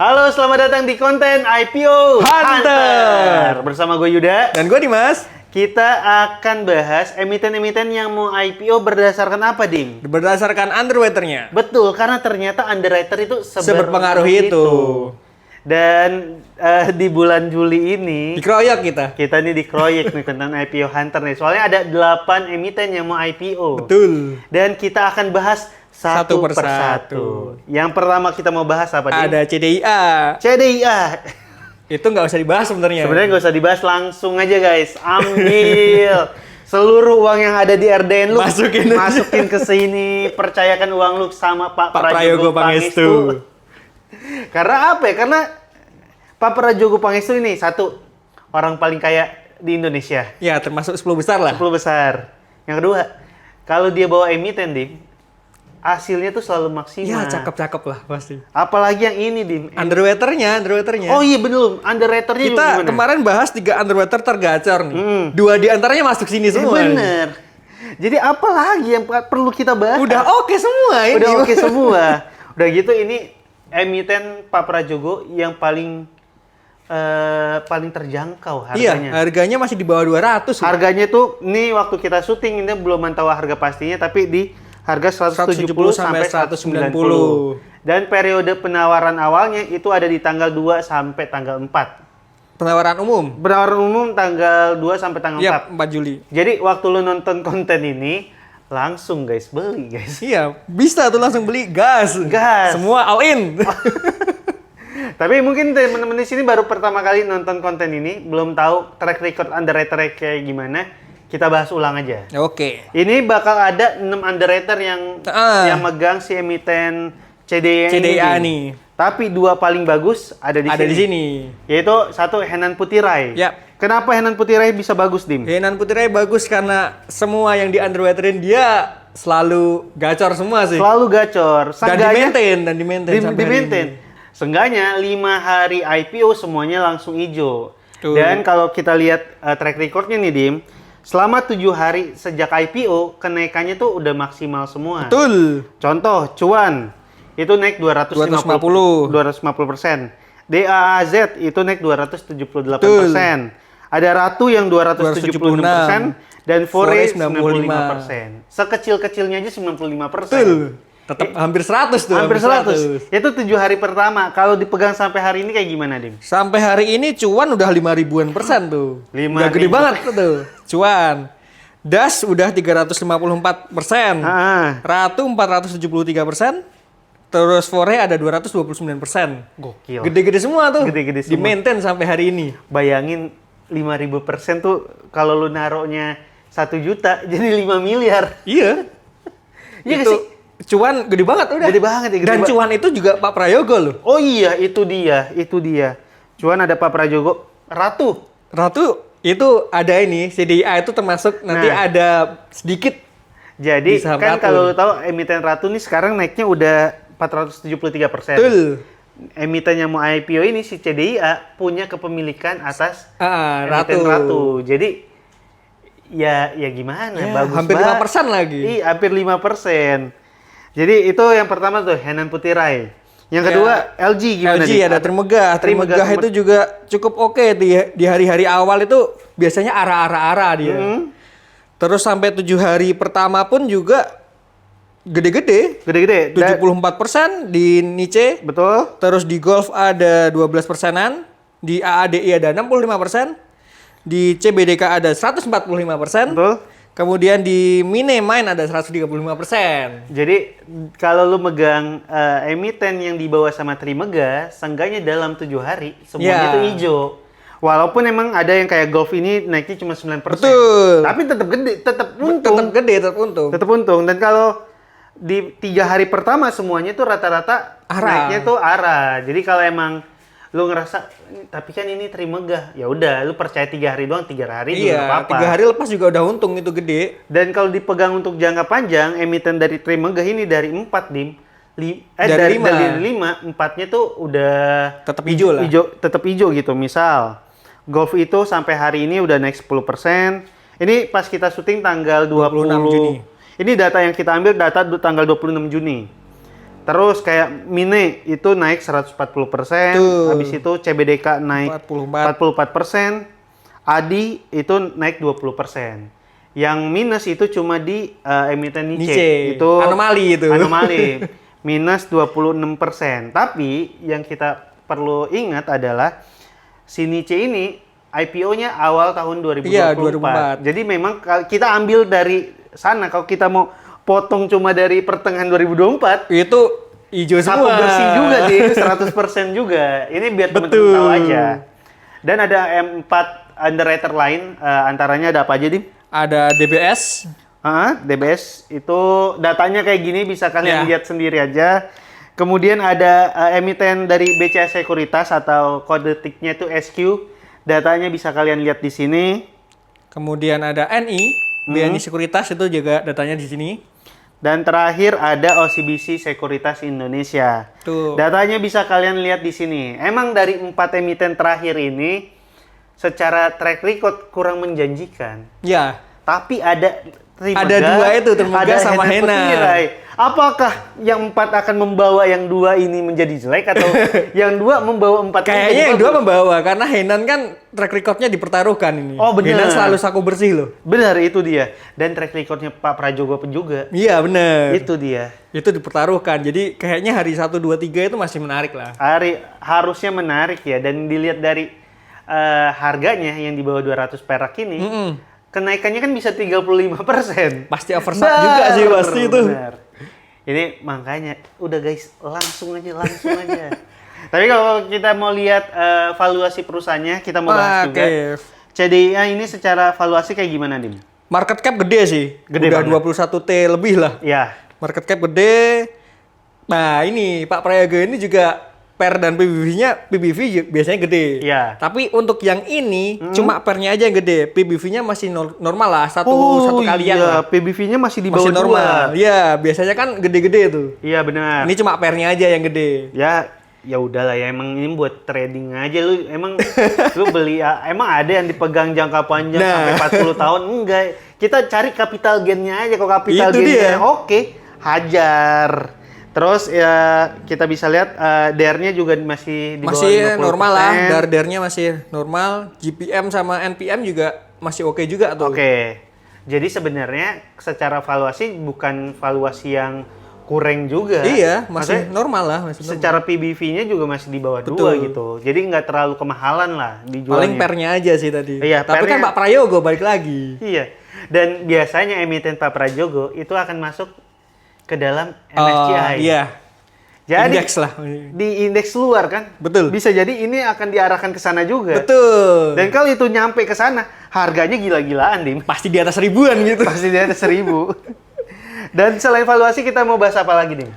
Halo, selamat datang di konten IPO Hunter. Bersama gue Yuda. Dan gue Dimas. Kita akan bahas emiten-emiten yang mau IPO berdasarkan apa, Dim? Berdasarkan underwriternya. Betul, karena ternyata underwriter itu Seberpengaruh itu. Dan di bulan Juli ini Dikeroyok kita. Kita nih dikeroyok nih tentang IPO Hunter nih. Soalnya ada 8 emiten yang mau IPO. Betul. Dan kita akan bahas satu persatu. Yang pertama kita mau bahas apa, Dim? Ada CDIA. CDIA. Itu nggak usah dibahas sebenarnya. Sebenarnya nggak usah dibahas, langsung aja guys. Ambil seluruh uang yang ada di RDN lu, masukin ke sini. Percayakan uang lu sama Pak Prajogo Pangestu. Karena apa ya? Karena Pak Prajogo Pangestu ini satu orang paling kaya di Indonesia. Ya, termasuk 10 besar lah. 10 besar. Yang kedua, kalau dia bawa emiten, Dim, hasilnya tuh selalu maksimal. Ya, cakep-cakep lah pasti. Apalagi yang ini, Dim. Underwriternya. Oh iya, belum. Underwriternya Kita juga gimana? kemarin bahas 3 underwriter tergacor nih. 2 di antaranya masuk sini semua. Bener. Jadi apa lagi yang perlu kita bahas? Udah oke semua ini. Udah oke semua. Udah gitu ini emiten Pak Prajogo yang paling terjangkau harganya. Iya, harganya masih di bawah 200. Harganya tuh, nih waktu kita syuting ini belum tahu harga pastinya, tapi di harga 170 sampai 190. Dan periode penawaran awalnya itu ada di tanggal 2 sampai tanggal 4. Penawaran umum. Penawaran umum tanggal 2 sampai tanggal 4. 4 Juli. Jadi waktu lu nonton konten ini, langsung guys, beli guys. Iya, bisa tuh langsung beli gas. Semua all in. Tapi mungkin teman-teman di sini baru pertama kali nonton konten ini, belum tahu track record underwriter kayak gimana. Kita bahas ulang aja. Oke. Ini bakal ada 6 underwriter yang megang si emiten CDIA nih. Tapi 2 paling bagus ada di sini. Yaitu satu Henan Putirai. Yap. Kenapa Henan Putirai bisa bagus, Dim? Henan Putirai bagus karena semua yang di underwriterin dia selalu gacor semua sih. Selalu gacor. Dan di-maintain. Seenggaknya 5 hari IPO semuanya langsung hijau. Dan kalau kita lihat track recordnya nih, Dim, selama 7 hari sejak IPO, kenaikannya tuh udah maksimal semua. Betul. Contoh, Cuan itu naik 250%. DAAZ itu naik 278%. Ada Ratu yang 276%. Dan Fore 95%. Sekecil-kecilnya aja 95%. Betul. Tetap hampir 100 tuh. Hampir 100. Itu 7 hari pertama. Kalau dipegang sampai hari ini kayak gimana, Dim? Sampai hari ini Cuan udah 5.000-an tuh. Udah gede banget tuh. Cuan. Das udah 354%. Ratu 473%. Terus Fore ada 229%. Gokil. Gede-gede semua tuh. Gede-gede semua. Di-maintain sampai hari ini. Bayangin 5.000% tuh kalau lu naruhnya 1 juta jadi 5 miliar. Iya. Iya itu Cuan gede banget udah. Gede banget ya. Dan Cuan itu juga Pak Prajogo loh. Oh iya, itu dia. Cuan ada Pak Prajogo. Ratu itu ada ini, CDIA itu termasuk nanti ada sedikit. Jadi kan kalau lu tahu emiten Ratu nih sekarang naiknya udah 473%. Betul. Emiten yang mau IPO ini si CDIA punya kepemilikan atas emiten Ratu. Jadi ya gimana? Ya, bagus hampir banget. 5% lagi. Iya, hampir 5%. Jadi itu yang pertama tuh Henan Putirai. Yang kedua LG gimana? LG ada Trimegah. Trimegah itu juga cukup oke di hari-hari awal itu biasanya ara dia. Terus sampai 7 hari pertama pun juga gede-gede. 74% di Niche. Betul. Terus di Golf ada 12%-an. Di AADI ada 65%. Di CBDK ada 145%. Betul. Kemudian di Mine ada 135%. Jadi kalau lu megang emiten yang dibawa sama Trimegah, seenggaknya dalam 7 hari semuanya itu hijau. Walaupun emang ada yang kayak Golf ini naiknya cuma 9%. Betul. Tapi tetap gede, tetap untung. Tetap untung. Dan kalau di 3 hari pertama semuanya tuh rata-rata naiknya tuh arah. Jadi kalau emang lu ngerasa tapi kan ini Trimegah, ya udah lu percaya 3 hari doang, 3 hari juga nggak apa-apa. 3 hari lepas juga udah untung itu gede. Dan kalau dipegang untuk jangka panjang, emiten dari Trimegah ini dari 4 Dim. Dari 5, 4-nya tuh udah tetap hijau lah. Tetap hijau gitu. Misal Golf itu sampai hari ini udah naik 10%. Ini pas kita syuting tanggal 26 Juni. Ini data yang kita ambil data tanggal 26 Juni. Terus kayak Mine itu naik 140%, habis itu CBDK naik 44%, ADI itu naik 20%. Yang minus itu cuma di emiten Niche. Itu anomali minus 26%. Tapi yang kita perlu ingat adalah si Niche ini IPO-nya awal tahun 2024. Iya, 2024. Jadi memang kita ambil dari sana, kalau kita mau potong cuma dari pertengahan 2024 itu hijau semua. Sapu bersih juga sih, 100% juga. Ini biar teman-teman tahu aja. Dan ada 4 underwriter lain, antaranya ada apa aja, Dim? Ada DBS. DBS itu datanya kayak gini, bisa kalian lihat sendiri aja. Kemudian ada emiten dari BCA Sekuritas atau kode tiknya itu SQ. Datanya bisa kalian lihat di sini. Kemudian ada BNI Sekuritas, itu juga datanya di sini. Dan terakhir ada OCBC Sekuritas Indonesia. Tuh. Datanya bisa kalian lihat di sini. Emang dari 4 emiten terakhir ini secara track record kurang menjanjikan. Ya. Tapi ada dua itu, Tremega sama Henan. Apakah yang 4 akan membawa yang 2 ini menjadi jelek atau yang 2 membawa 4? Kayaknya yang 2 membawa, karena Henan kan track recordnya dipertaruhkan ini. Oh benar. Henan selalu saku bersih loh. Benar, itu dia. Dan track recordnya Pak Prajogo pun juga. Iya benar. Itu dia. Itu dipertaruhkan. Jadi kayaknya hari 1, 2, 3 itu masih menarik lah. Harusnya menarik ya. Dan dilihat dari harganya yang di bawah 200 perak ini. Kenaikannya kan bisa 35%. Pasti overshot juga sih pasti itu. Benar. Ini makanya udah guys, langsung aja. Tapi kalau kita mau lihat valuasi perusahaannya, kita mau bahas juga. CDIA ini secara valuasi kayak gimana, Dim? Market cap gede sih. Udah banget. 21T lebih lah. Iya. Market cap gede. Nah, ini Pak Prayogo ini juga PER dan PBV biasanya gede. Iya. Tapi untuk yang ini cuma PER-nya aja yang gede. PBV-nya masih normal lah, satu kalian lah. PBV-nya masih di bawah masih normal. Iya, biasanya kan gede-gede tuh. Iya, benar. Ini cuma PER-nya aja yang gede. Ya udahlah ya, emang ini buat trading aja lu. Emang lu beli emang ada yang dipegang jangka panjang sampai 40 tahun? Enggak. Kita cari capital gain-nya aja. Kok capital gain-nya oke, hajar. Terus ya kita bisa lihat DER-nya juga masih di bawah 50%. Normal lah, DER-nya masih normal. GPM sama NPM juga masih oke juga tuh. Oke. Jadi sebenarnya secara valuasi bukan valuasi yang kurang juga. Iya, masih normal lah. Secara PBV-nya juga masih di bawah 2 gitu. Jadi nggak terlalu kemahalan lah dijualnya. Paling PER-nya aja sih tadi. Iya, tapi kan Pak Prayogo balik lagi. Iya. Dan biasanya emiten Pak Prajogo itu akan masuk ke dalam MSCI. Iya. Jadi indeks lah. Di indeks luar kan? Betul. Bisa jadi ini akan diarahkan ke sana juga. Betul. Dan kalau itu nyampe ke sana, harganya gila-gilaan, Dim. Pasti di atas 1000-an gitu. Pasti di atas 1000. Dan selain valuasi kita mau bahas apa lagi, Dim?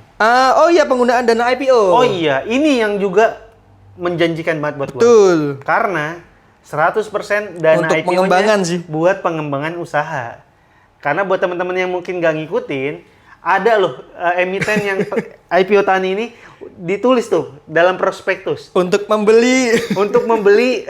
Oh iya, penggunaan dana IPO. Oh iya, ini yang juga menjanjikan banget buat Betul. gua. Karena 100% dana untuk IPO-nya pengembangan sih. Buat pengembangan usaha. Karena buat teman-teman yang mungkin gak ngikutin, ada loh emiten yang IPO tahun ini ditulis tuh dalam prospektus untuk membeli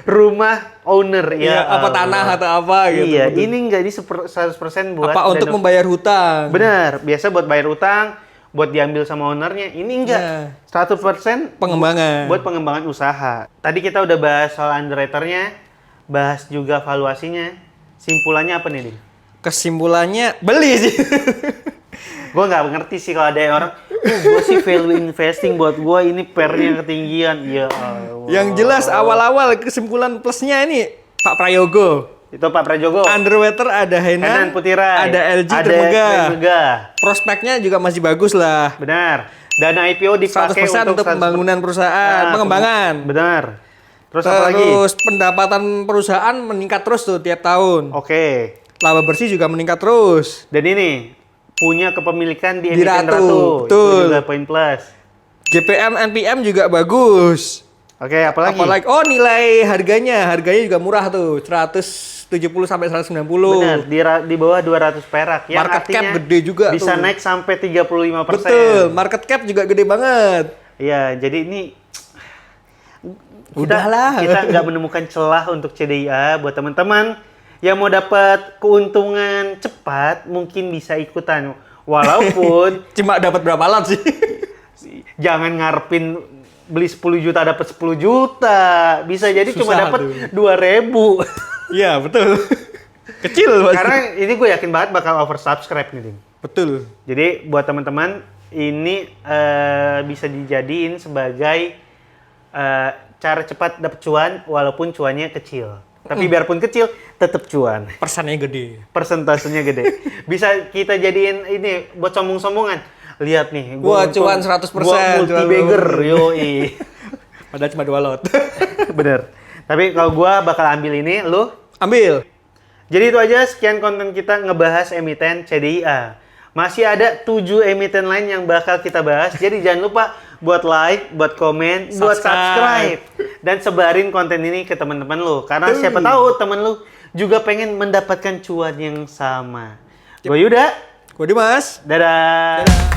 rumah owner ya, apa tanah atau apa gitu. Iya, betul. Ini enggak di 100% buat apa untuk membayar hutang. Benar, biasa buat bayar hutang, buat diambil sama ownernya. Ini enggak. 100% pengembangan. Buat pengembangan usaha. Tadi kita udah bahas soal underwriter-nya, bahas juga valuasinya. Simpulannya apa nih, Dim? Kesimpulannya beli sih. Gue nggak ngerti sih kalau ada orang, gue sih value investing buat gue ini PER-nya ketinggian. Ya Allah. Yang jelas awal-awal kesimpulan plusnya ini Pak Prayogo. Itu Pak Prajogo. Underwriter ada Henan Putirai. ada LG Tremega. Prospeknya juga masih bagus lah. Benar. Dana IPO dipakai 100% untuk pembangunan perusahaan, pengembangan. Benar. Terus apa lagi? Terus pendapatan perusahaan meningkat terus tuh tiap tahun. Oke. Laba bersih juga meningkat terus. Dan ini punya kepemilikan di emiten Ratu. Itu juga poin plus. GPM, NPM juga bagus. Oke, apalagi? Oh, nilai harganya juga murah tuh, 170 sampai 190. Benar, di bawah 200 perak. Yang market cap gede juga bisa tuh. Naik sampai 35%. Betul, market cap juga gede banget. Iya, jadi ini udahlah. Kita nggak menemukan celah untuk CDIA. Buat teman-teman yang mau dapat keuntungan cepat, mungkin bisa ikutan. Walaupun cuma dapat berapa lot sih? jangan ngarepin beli 10 juta dapat 10 juta. Bisa jadi cuma Susah dapat tuh. 2.000. Iya, betul. Kecil pasti. Karena ini gue yakin banget bakal oversubscribe nih, Ding. Betul. Jadi buat teman-teman ini bisa dijadiin sebagai cara cepat dapat cuan walaupun cuannya kecil. Tapi biarpun kecil tetap cuan. Persennya gede. Persentasenya gede. Bisa kita jadiin ini buat sombong-sombongan. Lihat nih, Gua cuan 100%. Gua multi-bagger, yoi. Padahal cuma 2 lot. Bener. Tapi kalau gua bakal ambil ini, lu Ambil. Jadi itu aja sekian konten kita ngebahas emiten CDIA. Masih ada 7 emiten lain yang bakal kita bahas. Jadi jangan lupa buat like, buat komen, buat subscribe. Dan sebarin konten ini ke teman-teman lu. Karena siapa tahu teman lu juga pengen mendapatkan cuan yang sama. Gue Yuda. Gue Dimas. Dadah. Dadah.